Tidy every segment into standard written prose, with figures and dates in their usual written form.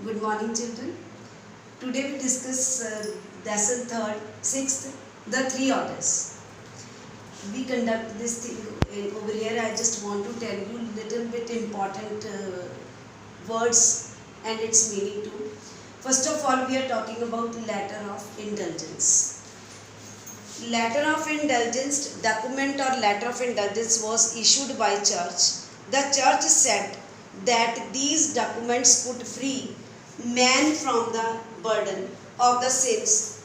Good morning, children. Today we discuss lesson 3rd, 6th, the three orders. We conduct this thing over here. I just want to tell you little bit important words and its meaning too. First of all, we are talking about letter of indulgence. Letter of indulgence, document or letter of indulgence was issued by church. The church said that these documents could free man from the burden of the sins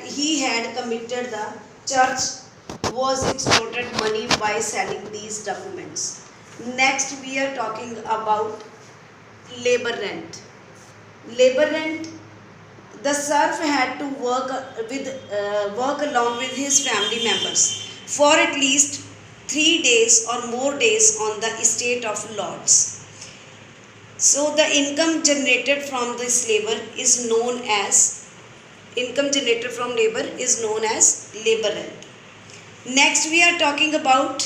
he had committed. The church was extorted money by selling these documents. Next, we are talking about labor rent. Labor rent, the serf had to work along with his family members for at least 3 days or more days on the estate of lords. So the income generated from this labor is known as labor rent. Next, we are talking about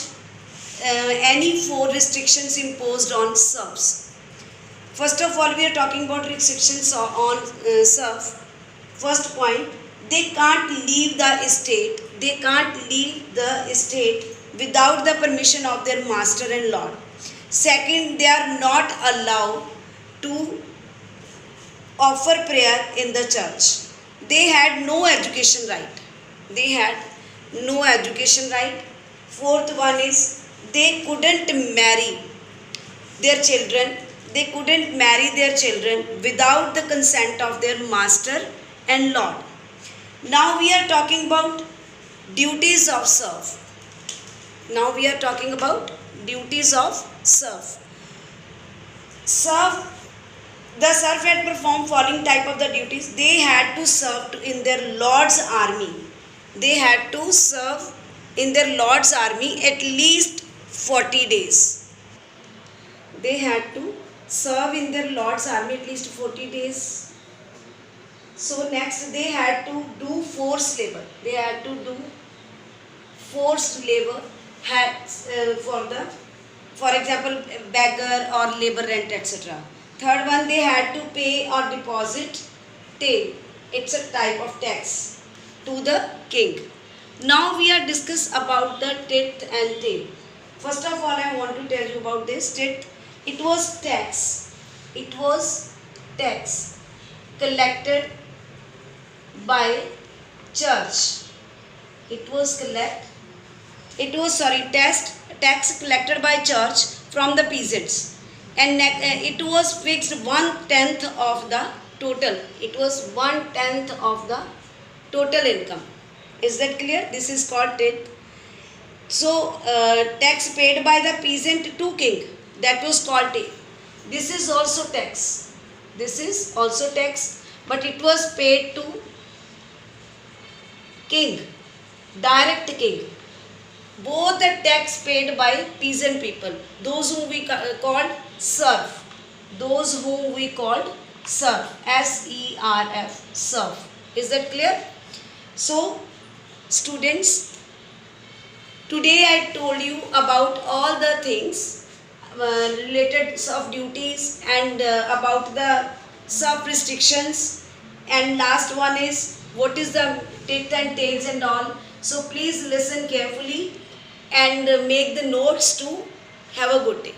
any 4 restrictions imposed on serfs. First of all, we are talking about restrictions on serf. First point, they can't leave the estate. They can't leave the estate without the permission of their master and lord. Second, they are not allowed to offer prayer in the church. They had no education right. Fourth one is they couldn't marry their children. They couldn't marry their children without the consent of their master and lord. Now we are talking about duties of serf. The serf had performed following type of the duties. They had to serve in their lord's army. At least 40 days. So next, they had to do forced labor. For example, beggar or labor rent, etc. Third one, they had to pay or deposit tail. It's a type of tax to the king. Now we are discuss about the tit and tail. First of all, I want to tell you about this tit. It was tax collected by church. Tax collected by church from the peasants, and it was fixed 1/10 of the total. Income. Is that clear? This is called tit. So tax paid by the peasant to king, that was called tit. This is also tax, but it was paid to king, direct king. Both the tax paid by peasant people, those whom we called serf, S-E-R-F, serf. Is that clear? So students, today I told you about all the things related serf duties and about the serf restrictions, and last one is what is the tit and tails and all. So please listen carefully and make the notes to have a good day.